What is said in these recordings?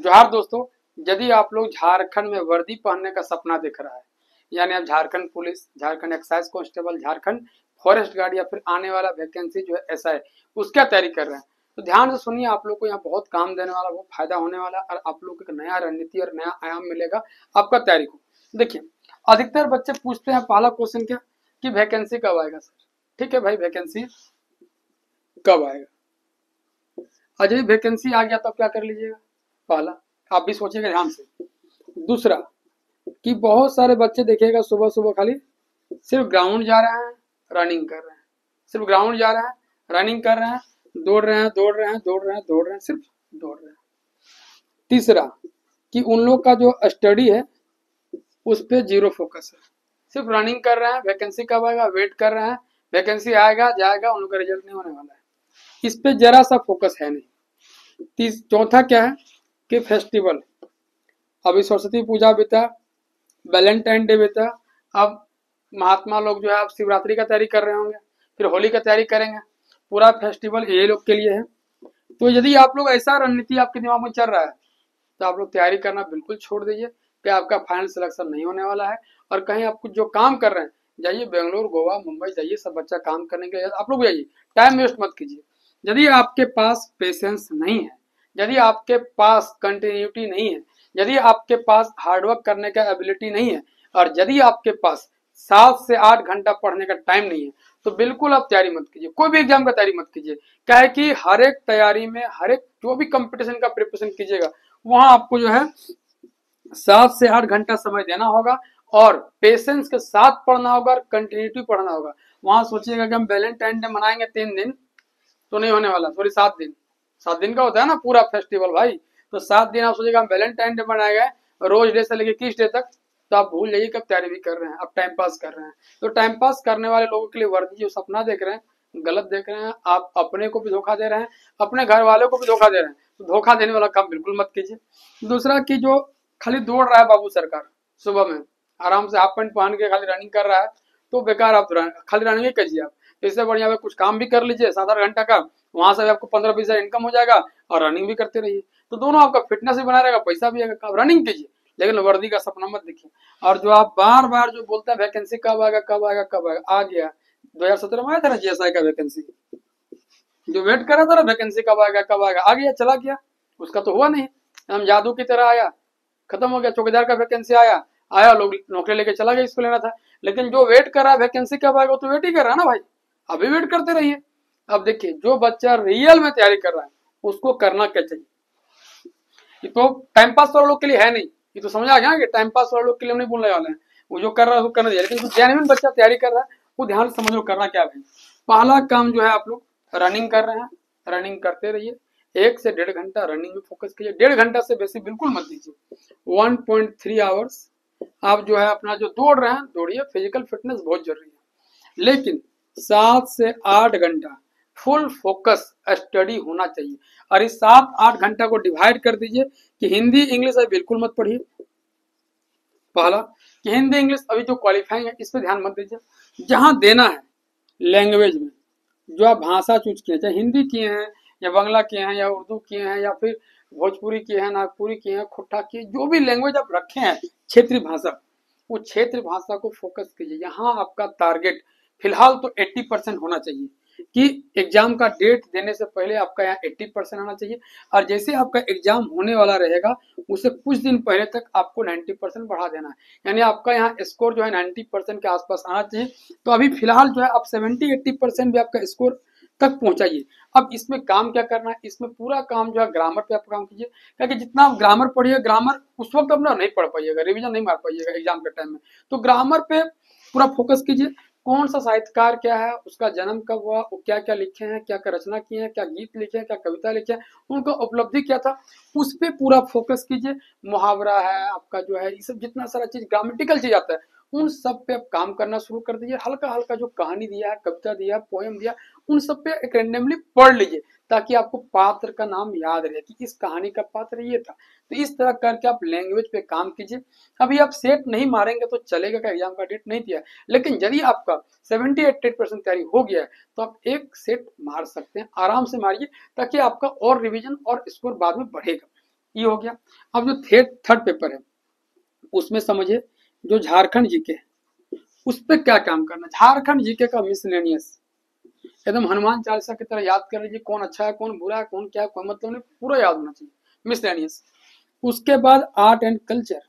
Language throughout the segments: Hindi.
जोहार दोस्तों, यदि आप लोग झारखंड में वर्दी पहनने का सपना देख रहा है, यानी आप Jharkhand police, Jharkhand excise constable, Jharkhand forest guard या फिर आने वाला वैकेंसी जो है एसआई, उसका तैयारी कर रहे हैं, तो ध्यान से सुनिए। आप लोग को यहाँ बहुत काम देने वाला, बहुत फायदा होने वाला और आप लोग को एक नया रणनीति और नया आयाम मिलेगा आपका तैयारी को। देखिए, अधिकतर बच्चे पूछते हैं पहला क्वेश्चन क्या कि वैकेंसी कब आएगा सर। ठीक है भाई, वैकेंसी कब आएगा? और यदि वैकेंसी आ गया तो आप क्या कर लीजिएगा? पहला, आप भी सोचिएगा ध्यान से। दूसरा कि बहुत सारे बच्चे देखिएगा सुबह सुबह खाली सिर्फ ग्राउंड जा रहे हैं, रनिंग कर रहे हैं, सिर्फ ग्राउंड जा रहे हैं, रनिंग कर रहे हैं, दौड़ रहे हैं, दौड़ रहे हैं, दौड़ रहे हैं, दौड़ रहे हैं, सिर्फ दौड़ रहे हैं। तीसरा कि उन लोग का जो स्टडी है उस पर जीरो फोकस है, सिर्फ रनिंग कर रहे हैं, वैकेंसी कब आएगा वेट कर रहे हैं, वैकेंसी आएगा जाएगा, उन लोग का रिजल्ट नहीं होने वाला है, इस पे जरा सा फोकस है नहीं। चौथा क्या है कि फेस्टिवल, अभी सरस्वती पूजा बीता, वैलेंटाइन डे बीता, अब महात्मा लोग जो है अब शिवरात्रि का तैयारी कर रहे होंगे, फिर होली का तैयारी करेंगे, पूरा फेस्टिवल ये लोग के लिए है। तो यदि आप लोग ऐसा रणनीति आपके दिमाग में चल रहा है तो आप लोग तैयारी करना बिल्कुल छोड़ दीजिए कि आपका फाइनल सिलेक्शन नहीं होने वाला है। और कहीं आप कुछ जो काम कर रहे हैं, जाइए बेंगलोर, गोवा, मुंबई जाइए, सब बच्चा काम करने के लिए आप लोग जाइए, टाइम वेस्ट मत कीजिए। यदि आपके पास पेशेंस नहीं है, यदि आपके पास कंटिन्यूटी नहीं है, यदि आपके पास हार्डवर्क करने का एबिलिटी नहीं है, और यदि आपके पास 7 से 8 घंटा पढ़ने का टाइम नहीं है, तो बिल्कुल आप तैयारी मत कीजिए, कोई भी एग्जाम का तैयारी मत कीजिए। क्या है कि हर एक तैयारी में, हर एक जो भी कंपटीशन का प्रिपरेशन कीजिएगा, वहां आपको जो है 7 से 8 घंटा समय देना होगा और पेशेंस के साथ पढ़ना होगा और कंटिन्यूटी पढ़ना होगा। वहां सोचिएगा कि हम वैलेंटाइन डे मनाएंगे 3 दिन, तो नहीं होने वाला, सॉरी 7 दिन, 7 दिन का होता है ना पूरा फेस्टिवल भाई। तो 7 दिन आप सोचिएगा हम वैलेंटाइन डे मनाएंगे, रोज डे से लेके किस डे तक, तो आप भूल जाइए कब तैयारी भी कर रहे हैं, आप टाइम पास कर रहे हैं। तो टाइम पास करने वाले लोगों के लिए वर्दी जो सपना देख रहे हैं, गलत देख रहे हैं। आप अपने को भी धोखा दे रहे हैं, अपने घर वालों को भी धोखा दे रहे हैं, तो धोखा देने वाला काम बिल्कुल मत कीजिए। दूसरा कि जो खाली दौड़ रहा है बाबू सरकार, सुबह में आराम से हाफ पैंट पहन के खाली रनिंग कर रहा है, तो बेकार, आप खाली रनिंग ही कीजिए। आप इससे बढ़िया कुछ काम भी कर लीजिए 7-8 घंटा का, वहां से आपको 15-20 हजार इनकम हो जाएगा और रनिंग भी करते रहिए, तो दोनों आपका फिटनेस भी बना रहेगा, पैसा भी आएगा। आप रनिंग कीजिए लेकिन वर्दी का सपना मत देखिए। और जो आप बार बार जो बोलते हैं वैकेंसी कब आएगा कब आएगा कब आएगा, आ गया 2017 में आया था ना जीएसआई का वैकेंसी, जो वेट कर रहा था ना वैकेंसी कब आएगा कब आएगा, आ गया, चला गया, उसका तो हुआ नहीं, हम जादू की तरह आया, खत्म हो गया। चौकीदार का वैकेंसी आया आया, लोग नौकरी लेके चला गया, इसको लेना था। लेकिन जो वेट कर रहा है वैकेंसी कब आएगा, तो वेट ही कर रहा है ना भाई, अभी वेट करते रहिए। अब देखिए, जो बच्चा रियल में तैयारी कर रहा है उसको करना क्या चाहिए। ये तो टाइम पास वाले लोग के लिए है नहीं, ये तो समझ आ गया कि टाइम पास वाले लोग के लिए हम नहीं बोलने वाले हैं, वो जो कर रहा है वो करना चाहिए। लेकिन जो जेन्युइन बच्चा तैयारी कर रहा है वो ध्यान से समझ लो करना क्या है। पहला काम जो है, आप लोग रनिंग कर रहे हैं, रनिंग करते रहिए, 1 से 1.5 घंटा रनिंग में फोकस कीजिए, 1.5 घंटा से बेसी बिल्कुल मत दीजिए। 1.3 आवर्स आप जो है अपना जो दौड़ रहे हैं दौड़िए, फिजिकल फिटनेस बहुत जरूरी है। लेकिन 7 से 8 घंटा फुल फोकस स्टडी होना चाहिए। और इस 7-8 घंटा को डिवाइड कर दीजिए कि हिंदी इंग्लिश अभी बिल्कुल मत पढ़िए। पहला कि हिंदी इंग्लिश अभी जो क्वालिफाइंग है इस पे ध्यान मत दीजिए। जहां देना है लैंग्वेज में, जो आप भाषा चूज किए, चाहे हिंदी किए हैं या बांग्ला किए हैं या उर्दू किए हैं या फिर भोजपुरी किए हैं, नागपुरी किए हैं, खुट्टा किए, जो भी लैंग्वेज आप रखे हैं क्षेत्रीय भाषा, वो क्षेत्रीय भाषा को फोकस कीजिए। यहाँ आपका टारगेट फिलहाल तो 80% होना चाहिए कि एग्जाम का डेट देने से पहले आपका यहाँ 80% आना चाहिए। और जैसे आपका एग्जाम होने वाला रहेगा उसे कुछ दिन पहले तक आपको 90% बढ़ा देना है, यानी आपका यहाँ स्कोर जो है 90% के आसपास आना चाहिए। तो अभी फिलहाल जो है आप 70-80% भी आपका स्कोर तक पहुंचाइए। अब इसमें काम क्या करना है, इसमें पूरा काम जो है ग्रामर पे आप काम कीजिए, क्योंकि जितना आप ग्रामर पढ़िए, ग्रामर उस वक्त अपना नहीं पढ़ पाइएगा, रिवीजन नहीं मार पाइएगा एग्जाम के टाइम में, तो ग्रामर पे पूरा फोकस कीजिए। कौन सा साहित्यकार क्या है, उसका जन्म कब हुआ, वो क्या क्या लिखे हैं, क्या क्या रचना किए हैं, क्या गीत लिखे हैं, क्या कविता लिखे हैं, उनका उपलब्धि क्या था, उस पर पूरा फोकस कीजिए। मुहावरा है आपका जो है, ये सब जितना सारा चीज ग्रामेटिकल चीज आता है उन सब पे आप काम करना शुरू कर दीजिए। हल्का हल्का जो कहानी दिया है, कविता दिया है, पोएम दिया, उन सब पे एक रैंडमली पढ़ लीजिए ताकि आपको पात्र का नाम याद रहे कि इस कहानी का पात्र ये था। तो इस तरह करके आप लैंग्वेज पे काम कीजिए। अभी आप सेट नहीं मारेंगे तो चलेगा का एग्जाम का डेट नहीं दिया, लेकिन यदि आपका 70-80% तैयारी हो गया है तो आप एक सेट मार सकते हैं, आराम से मारिए ताकि आपका और रिवीजन और स्कोर बाद में बढ़ेगा। ये हो गया। अब जो थर्ड पेपर है उसमें समझिए जो झारखंड जीके उस पर क्या काम करना। झारखंड जीके का मिसलेनियस एकदम हनुमान चालीसा की तरह याद कर लीजिए, कौन अच्छा है कौन बुरा है कौन क्या है कोई मतलब नहीं, पूरा याद होना चाहिए, मिसलेनियस। उसके बाद आर्ट एंड कल्चर,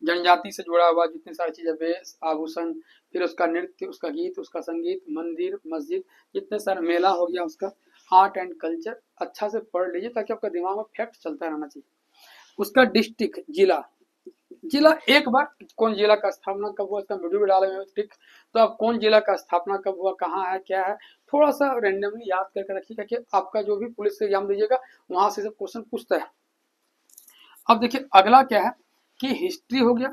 जनजाति से जुड़ा हुआ जितनी सारी चीजें, वेश आभूषण, फिर उसका नृत्य, उसका गीत, उसका संगीत, मंदिर मस्जिद, जितने सारे मेला हो गया उसका, आर्ट एंड कल्चर अच्छा से पढ़ लीजिए ताकि आपका दिमाग में फैक्ट चलता रहना चाहिए। उसका डिस्ट्रिक्ट, जिला, जिला एक बार कौन जिला का स्थापना कब हुआ इसका वीडियो भी डालेंगे, ठीक। तो अब कौन जिला का स्थापना कब हुआ, कहाँ है, क्या है, थोड़ा सा रेंडमली याद करके रखिएगा कि आपका जो भी पुलिस का एग्जाम दीजिएगा वहां से सब क्वेश्चन पूछता है। अब देखिए अगला क्या है कि हिस्ट्री हो गया,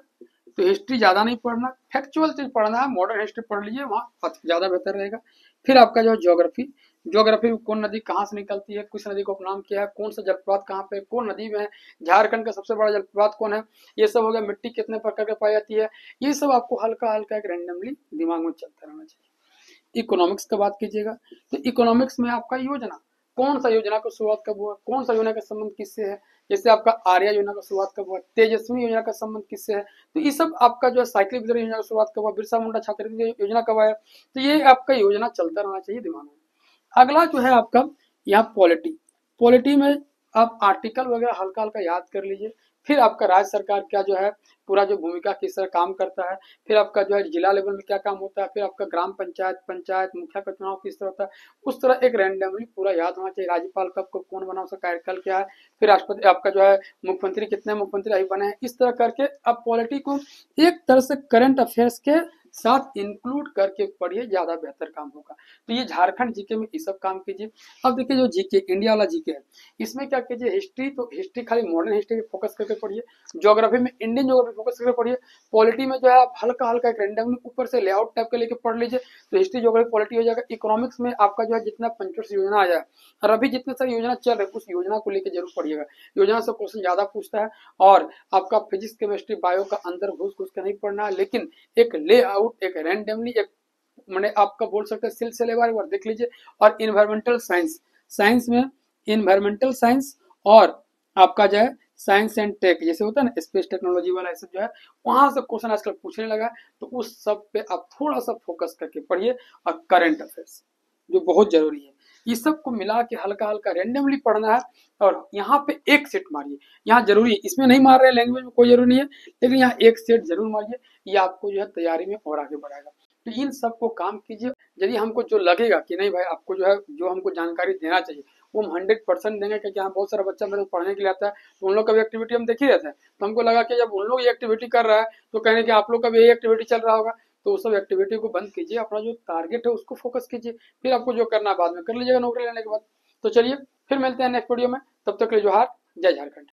तो हिस्ट्री ज्यादा नहीं पढ़ना, फैक्चुअल चीज पढ़ना है, मॉडर्न हिस्ट्री पढ़ लीजिए वहां ज्यादा बेहतर रहेगा। फिर आपका जो ज्योग्राफी, ज्योग्राफी में कौन नदी कहाँ से निकलती है, किस नदी को उपनाम किया है, कौन सा जलप्रपात कहाँ पे, कौन नदी में है, झारखंड का सबसे बड़ा जलप्रपात कौन है, ये सब हो गया। मिट्टी कितने प्रकार की पाई जाती है, ये सब आपको हल्का हल्का एक रैंडमली दिमाग में चलता रहना चाहिए। इकोनॉमिक्स का बात कीजिएगा तो इकोनॉमिक्स में आपका योजना, कौन सा योजना का शुरुआत कब हुआ, कौन सा योजना का संबंध किससे है, जैसे आपका आर्या योजना का शुरुआत कब हुआ, तेजस्वी योजना का संबंध किससे है, तो ये सब आपका जो है साइकिल विद्रोह योजना का शुरुआत कब हुआ, बिरसा मुंडा छात्रवृत्ति योजना कब आया, तो ये आपका योजना चलता रहना चाहिए दिमाग में। अगला जो है आपका यहाँ पॉलिटी, पॉलिटी में आप आर्टिकल वगैरह हल्का हल्का याद कर लीजिए। फिर आपका राज्य सरकार क्या जो है पूरा जो भूमिका किस तरह काम करता है, फिर आपका जो है जिला लेवल में क्या काम होता है, फिर आपका ग्राम पंचायत, पंचायत मुखिया का चुनाव किस तरह होता है, उस तरह एक रैंडमली पूरा याद होना चाहिए। राज्यपाल कब को कौन बना, उसका कार्यकाल क्या है, फिर राष्ट्रपति आपका जो है मुख्यमंत्री, कितने मुख्यमंत्री अभी बने हैं, इस तरह करके आप पॉलिटी को एक तरह से करंट अफेयर्स के साथ इंक्लूड करके पढ़िए, ज्यादा बेहतर काम होगा। तो ये झारखंड जीके में ये सब काम कीजिए। अब देखिए जो जीके इंडिया वाला जीके है इसमें क्या कीजिए, हिस्ट्री तो हिस्ट्री खाली मॉडर्न हिस्ट्री पे फोकस करके पढ़िए, ज्योग्राफी में इंडियन ज्योग्राफी फोकस करके पढ़िए, पॉलिटी में जो है आप हल्का हल्का एक रैंडमली ऊपर से लेआउट टाइप के लेके पढ़ लीजिए, तो हिस्ट्री ज्योग्राफी पॉलिटी हो जाएगा। इकोनॉमिक्स में आपका जो है जितना पंचवर्षीय योजना आ जाए और अभी जितने सारी योजना चल रही है उस योजना को लेकर जरूर पढ़िएगा, योजना से क्वेश्चन ज्यादा पूछता है। और आपका फिजिक्स केमिस्ट्री बायो का अंदर घुस घुस के नहीं पढ़ना है, लेकिन एक लेआउट एक रैंडमली एक मैंने आपका बोल सकते हैं सिलसिलेवार बार देख लीजिए। और इन्वायरमेंटल साइंस, साइंस में इन्वायरमेंटल साइंस और आपका जो है साइंस एंड टेक जैसे होता है ना स्पेस टेक्नोलॉजी वाला सब जो है वहां से क्वेश्चन आजकल पूछने लगा, तो उस सब पे आप थोड़ा सा फोकस करके पढ़िए। और करंट अफेयर्स जो बहुत जरूरी है, इस सब को मिला के हल्का हल्का रैंडमली पढ़ना है। और यहाँ पे एक सेट मारिए, यहाँ जरूरी है, इसमें नहीं मार रहे लैंग्वेज में कोई जरूरी नहीं है, लेकिन यहाँ एक सेट जरूर मारिए, ये आपको जो है तैयारी में और आगे बढ़ाएगा। तो इन सबको काम कीजिए। यदि हमको जो लगेगा कि नहीं भाई आपको जो है जो हमको जानकारी देना चाहिए वो हम 100% देंगे, क्योंकि यहाँ बहुत सारा बच्चा मेरे पढ़ने के लिए आता है तो उन लोग का भी एक्टिविटी हम देख ही रहते हैं, तो हमको लगा कि जब उन लोग ये एक्टिविटी कर रहा है तो कहने कि आप लोग का भी यही एक्टिविटी चल रहा होगा, तो उस सब एक्टिविटी को बंद कीजिए, अपना जो टारगेट है उसको फोकस कीजिए, फिर आपको जो करना है बाद में कर लीजिएगा नौकरी लेने के बाद। तो चलिए फिर मिलते हैं नेक्स्ट वीडियो में, तब तक के लिए जोहार, जय झारखंड।